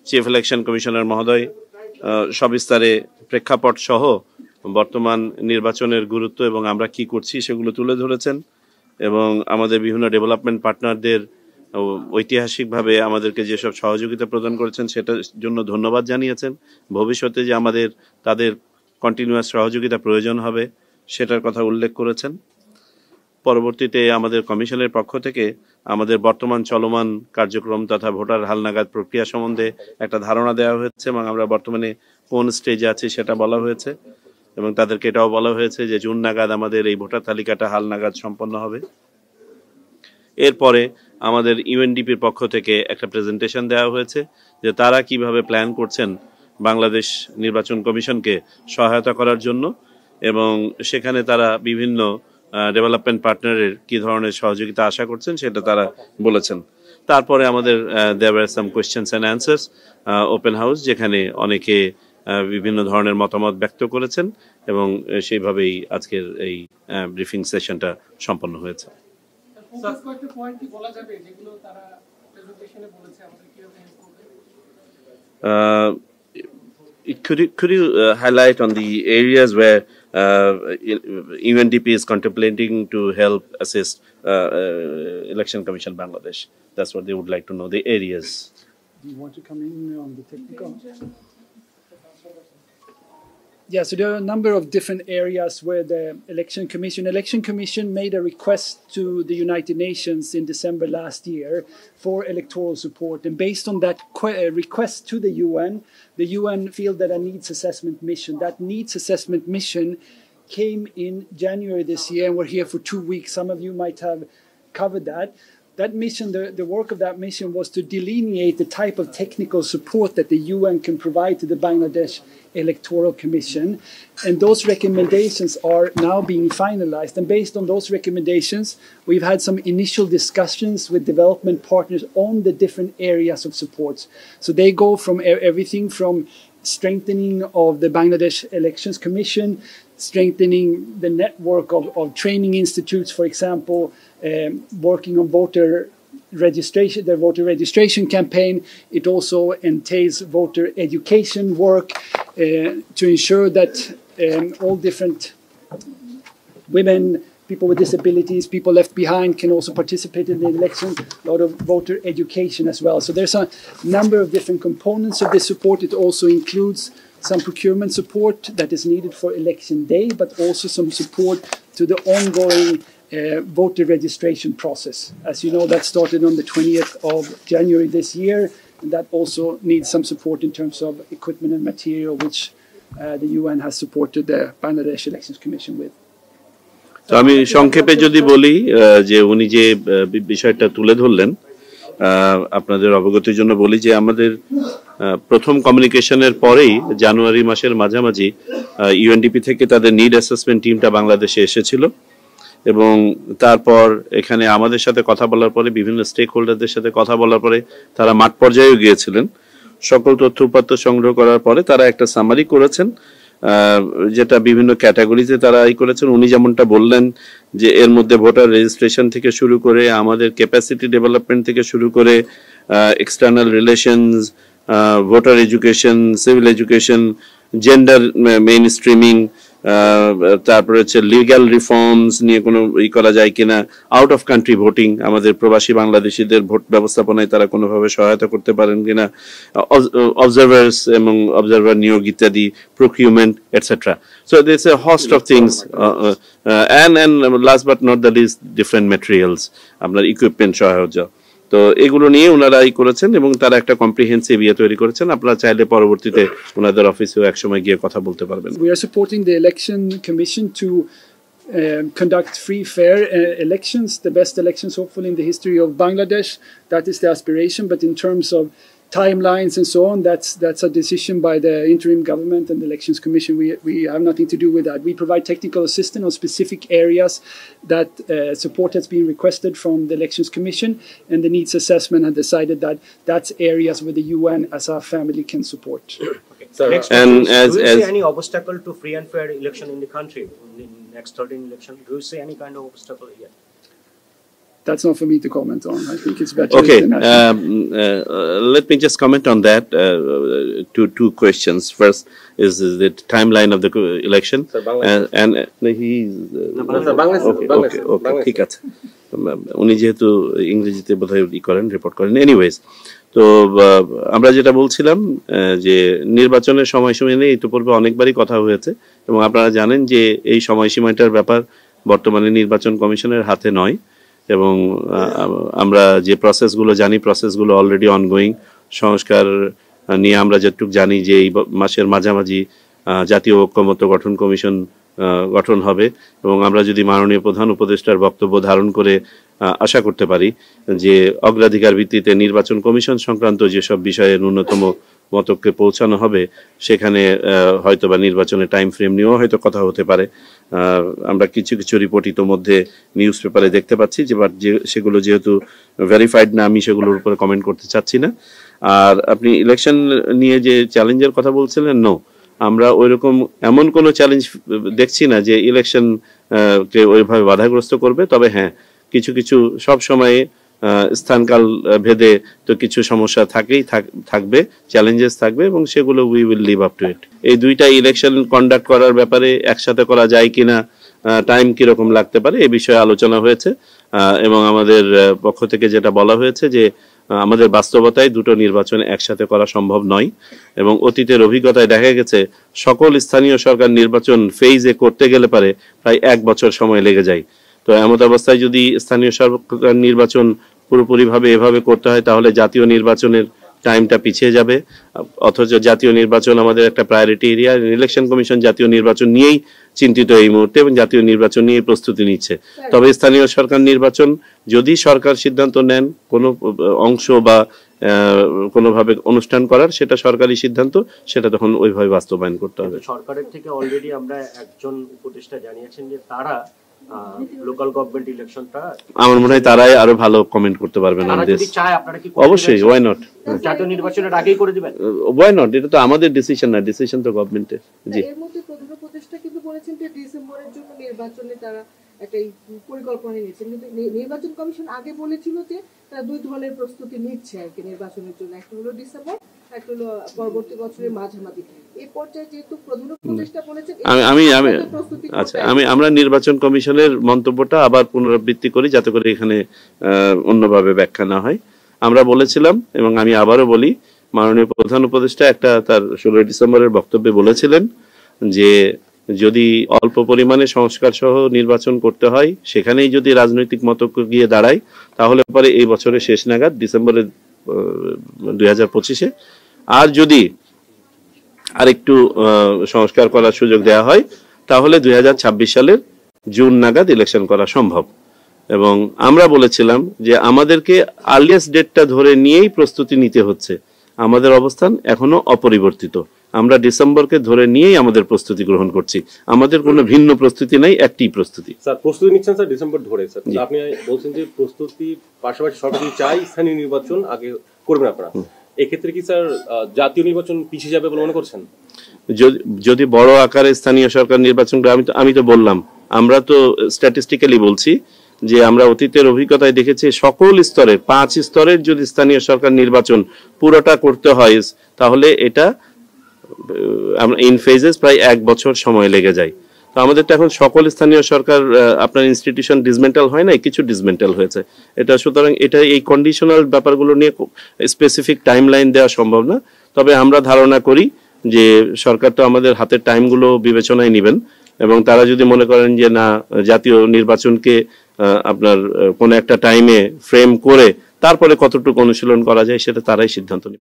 Chief election commissioner মহোদয় সবিস্তারে প্রেক্ষাপট সহ বর্তমান নির্বাচনের গুরুত্ব এবং আমরা কি করছি সেগুলো তুলে ধরেছেন এবং আমাদের বিভিন্ন ডেভেলপমেন্ট পার্টনারদের ঐতিহাসিকভাবে আমাদেরকে যেসব সহযোগিতা প্রদান করেছেন সেটার জন্য ধন্যবাদ জানিয়েছেন। ভবিষ্যতে যে আমাদের তাদের কন্টিনিউয়াস সহযোগিতা প্রয়োজন হবে সেটার কথা উল্লেখ করেছেন। পরবর্তীতে আমাদের কমিশনের পক্ষ থেকে আমাদের বর্তমান চলমান কার্যক্রম তথা ভোটার হালনাগাদ প্রক্রিয়া সম্বন্ধে একটা ধারণা দেওয়া হয়েছে এবং আমরা বর্তমানে কোন স্টেজে আছি সেটা বলা হয়েছে এবং তাদেরকে এটাও বলা হয়েছে যে জুন নাগাদ আমাদের এই ভোটার তালিকাটা হালনাগাদ সম্পন্ন হবে। এরপরে আমাদের ইউএনডিপির পক্ষ থেকে একটা প্রেজেন্টেশন দেওয়া হয়েছে যে তারা কিভাবে প্ল্যান করছেন বাংলাদেশ নির্বাচন কমিশনকে সহায়তা করার জন্য এবং সেখানে তারা বিভিন্ন ডেভেলপমেন্ট পার্টনারের কি ধরনের সহযোগিতা আশা করছেন সেটা তারা বলেছেন। তারপরে আমাদের there were some questions and answers open house, যেখানে অনেকে বিভিন্ন ধরনের মতামত ব্যক্ত করেছেন এবং সেইভাবেই আজকের এই ব্রিফিং সেশনটা সম্পন্ন হয়েছে। Could you highlight on the areas where UNDP is contemplating to help assist Election Commission Bangladesh? That's what they would like to know, the areas. Do you want to come in on the technical? Yeah, so there are a number of different areas where the Election Commission made a request to the United Nations in December last year for electoral support. And based on that request to the UN feel that a needs assessment mission. That needs assessment mission came in January this year and we're here for 2 weeks. Some of you might have covered that. That mission, the work of that mission was to delineate the type of technical support that the UN can provide to the Bangladesh Electoral Commission. And those recommendations are now being finalized. And based on those recommendations, we've had some initial discussions with development partners on the different areas of supports. So they go from everything from strengthening of the Bangladesh Elections Commission, strengthening the network of training institutes, for example, working on voter registration, the voter registration campaign. It also entails voter education work to ensure that all different women, people with disabilities, people left behind can also participate in the election, a lot of voter education as well. So there's a number of different components of this support. It also includes some procurement support that is needed for election day, but also some support to the ongoing voter registration process. As you know, that started on the 20th of January this year, and that also needs some support in terms of equipment and material, which the UN has supported the Bangladesh Elections Commission with. তো আমি সংক্ষেপে যদি বলি যে উনি যে বিষয়টা তুলে ধরলেন আপনাদের অবগতির জন্য বলি যে আমাদের প্রথম কমিউনিকেশনের পরেই জানুয়ারি মাসের মাঝামাঝি ইউএনডিপি থেকে তাদের নিড অ্যাসেসমেন্ট টিমটা বাংলাদেশে এসেছিল এবং তারপর এখানে আমাদের সাথে কথা বলার পরে বিভিন্ন স্টেক হোল্ডারদের সাথে কথা বলার পরে তারা মাঠ পর্যায়েও গিয়েছিলেন। সকল তথ্য উপাত্ত সংগ্রহ করার পরে তারা একটা সামারি করেছেন যেটা বিভিন্ন ক্যাটাগরিতে তারা করেছেন। উনি যেমনটা বললেন যে এর মধ্যে ভোটার রেজিস্ট্রেশন থেকে শুরু করে আমাদের ক্যাপাসিটি ডেভেলপমেন্ট থেকে শুরু করে external relations, voter education, civil education, gender main streaming, তারপরে হচ্ছে লিগ্যাল রিফর্মস নিয়ে কোনো করা যায় কিনা, আউট অফ কান্ট্রি ভোটিং, আমাদের প্রবাসী বাংলাদেশিদের ভোট ব্যবস্থাপনায় তারা কোনোভাবে সহায়তা করতে পারেন কিনা, অবজারভার্স এবং অবজারভার নিয়োগ ইত্যাদি, procurement etcetera. So this a host of things and last but not the list different materials, আপনার ইকুইপমেন্ট সহায়তা। তো এগুলো নিয়ে ওনারা করেছেন এবং তারা একটা কম্প্রিহেন্সিভ তৈরি করেছেন। আপনারা চাইলে পরবর্তীতে ওনাদের অফিসেও একসময় গিয়ে কথা বলতে পারবেন। We are supporting the Election Commission to conduct free, fair elections, the best elections hopefully in the history of Bangladesh. That is the aspiration, but in terms of timelines and so on, that's a decision by the interim government and the Elections Commission. We have nothing to do with that. We provide technical assistance on specific areas that support has been requested from the Elections Commission, and the needs assessment had decided that that's areas where the UN as a family can support. Okay. So next question, do you see any obstacle to free and fair election in the country in the next 13 election? Do you see any kind of obstacle here? that's not for me to comment on. I think it's better. Okay, let me just comment on that. Two questions. First is the timeline of the election, and he. Okay, ঠিক আছে। উনি যেহেতু ইংরেজিতে বোধহয় করেন, report করেন। Anyways, তো আমরা যেটা বলছিলাম যে নির্বাচনের সময়সীমা নিয়ে ইতিপূর্বে অনেকবারই কথা হয়েছে, এবং আপনারা জানেন যে এই সময়সীমাটার ব্যাপার বর্তমানে নির্বাচন কমিশনের হাতে নয়, এবং আমরা যে প্রসেসগুলো জানি, প্রসেসগুলো অলরেডি অনগোয়িং। সংস্কার নিয়ে আমরা যেটুকু জানি যে এই মাসের মাঝামাঝি জাতীয় ঐক্যমত্য গঠন কমিশন গঠন হবে, এবং আমরা যদি মাননীয় প্রধান উপদেষ্টার বক্তব্য ধারণ করে আশা করতে পারি যে অগ্রাধিকার ভিত্তিতে নির্বাচন কমিশন সংক্রান্ত যেসব বিষয়ে ন্যূনতম মতকে পৌঁছানো হবে, সেখানে হয়তোবা নির্বাচনের টাইম ফ্রেম নিয়েও হয়তো কথা হতে পারে। আমরা কিছু কিছু রিপোর্ট ইতোমধ্যে নিউজ পেপারে দেখতে পাচ্ছি, যে সেগুলো যেহেতু ভেরিফাইড না, আমি সেগুলোর উপরে কমেন্ট করতে চাচ্ছি না। আর আপনি ইলেকশন নিয়ে যে চ্যালেঞ্জের কথা বলছিলেন, নো, আমরা ওইরকম এমন কোনো চ্যালেঞ্জ দেখছি না যে ইলেকশন কে ওইভাবে বাধাগ্রস্ত করবে। তবে হ্যাঁ, কিছু কিছু সব সময়ে স্থানকাল ভেদে তো কিছু সমস্যা থাকবে, চ্যালেঞ্জেস থাকবে, এবং সেগুলো we will live up to it. এই দুইটা ইলেকশন কন্ডাক্ট করার ব্যাপারে একসাথে করা যায় কিনা, টাইম কিরকম লাগতে পারে, এ বিষয়ে আলোচনা হয়েছে, এবং আমাদের পক্ষ থেকে যেটা বলা হয়েছে যে আমাদের বাস্তবতায় দুটো নির্বাচন একসাথে করা সম্ভব নয়, এবং অতীতের অভিজ্ঞতায় দেখা গেছে সকল স্থানীয় সরকার নির্বাচন ফেজে করতে গেলে পারে প্রায় 1 বছর সময় লেগে যায়। তো এমত অবস্থায় যদি স্থানীয় সরকার নির্বাচন পুরোপুরিভাবে এভাবে করতে হয়, তাহলে জাতীয় নির্বাচনের টাইমটা পিছিয়ে যাবে। অথচ জাতীয় নির্বাচন আমাদের একটা প্রায়োরিটি এরিয়া। ইলেকশন কমিশন জাতীয় নির্বাচন নিয়েই চিন্তিত এই মুহূর্তে, এবং জাতীয় নির্বাচন নিয়ে প্রস্তুতি নিচ্ছে। তবে স্থানীয় সরকার নির্বাচন যদি সরকার সিদ্ধান্ত নেন কোনো অংশ বা কোনোভাবে অনুষ্ঠান করার, সেটা সরকারি সিদ্ধান্ত, সেটা তখন ওইভাবে বাস্তবায়ন করতে হবে। সরকারের থেকে অলরেডি আমরা একজন উপদেষ্টা জানিয়েছেন যে তারা লোকাল গভর্নমেন্ট ইলেকশনটা, আমার মনে হয় তারাই আরো ভালো কমেন্ট করতে পারবেন। অবশ্যই, ওয়াই নট, জাতীয় নির্বাচনের আগেই করে দিবেন, ওয়াই নট, এটা তো আমাদের ডিসিশন না, ডিসিশন তো গভর্নমেন্টের। জি, এর মধ্যে প্রধান উপদেষ্টা কিন্তু বলেছেন যে ডিসেম্বরের জন্য নির্বাচনে তারা একটা পরিকল্পনা নিয়েছেন, কিন্তু নির্বাচন কমিশন আগে বলেছিল যে তারা 2 ধরনের প্রস্তুতি নিচ্ছে আর কি নির্বাচনের জন্য, একটা হলো ডিসেম্বর, একটা হলো পরবর্তী বছরের মাঝামাঝি। এই পর্যায়ে যেহেতু প্রধান উপদেষ্টা বলেছেন, আমরা নির্বাচন কমিশনের মন্তব্যটা আবার পুনরাবৃত্তি করি, যাতে করে এখানে অন্যভাবে ব্যাখ্যা না হয়। আমরা বলেছিলাম, এবং আমি আবারও বলি, মাননীয় প্রধান উপদেষ্টা একটা তার 16 ডিসেম্বরের বক্তব্যে বলেছিলেন যে যদি অল্প পরিমাণে সংস্কার সহ নির্বাচন করতে হয়, সেখানেই যদি রাজনৈতিক মতৈক্য গিয়ে দাঁড়ায়, তাহলে পরে এই বছরের শেষ নাগাদ, ডিসেম্বরের 2025-এ, আর যদি আরেকটু সংস্কার করার সুযোগ দেওয়া হয়, তাহলে 2026 সালের জুন নাগাদ ইলেকশন করা সম্ভব। এবং আমরা বলেছিলাম যে আমাদেরকে আর্লিয়েস্ট ডেটটা ধরে নিয়েই প্রস্তুতি নিতে হচ্ছে। আমাদের অবস্থান এখনো অপরিবর্তিত, আমরা ডিসেম্বরকে ধরে নিয়েই আমাদের প্রস্তুতি গ্রহণ করছি। আমাদের কোনো ভিন্ন প্রস্তুতি নাই, একটি প্রস্তুতি। স্যার, প্রস্তুতি নিচ্ছেন স্যার ডিসেম্বর ধরে। স্যার, আপনি বলছেন যে প্রস্তুতি পাশাপাশি সরকার চাই স্থানীয় নির্বাচন আগে করবেন আপনারা, এক্ষেত্রে কি স্যার জাতীয় নির্বাচন পিছিয়ে যাবে বলে মনে করছেন? যদি বড় আকারে স্থানীয় সরকার নির্বাচন, আমি তো বললাম, আমরা তো স্ট্যাটিস্টিক্যালি বলছি যে আমরা অতীতের অভিজ্ঞতায় দেখেছি সকল স্তরের 5 স্তরের যদি স্থানীয় সরকার নির্বাচন পুরোটা করতে হয়, তাহলে এটা ইন ফেজেস প্রায় 1 বছর সময় লেগে যায়। তো আমাদের তো এখন সকল স্থানীয় সরকার, আপনার ইনস্টিটিউশন ডিসমেন্টাল হয় নাই, কিছু ডিসমেন্টাল হয়েছে। এটা সুতরাং এটা এই কন্ডিশনাল ব্যাপারগুলো নিয়ে স্পেসিফিক টাইম লাইন দেওয়া সম্ভব না। তবে আমরা ধারণা করি যে সরকার তো আমাদের হাতের টাইমগুলো বিবেচনায় নেবেন, এবং তারা যদি মনে করেন যে না, জাতীয় নির্বাচনকে আপনার কোনো একটা টাইমে ফ্রেম করে তারপরে কতটুকু অনুশীলন করা যায়, সেটা তারাই সিদ্ধান্ত নেবে।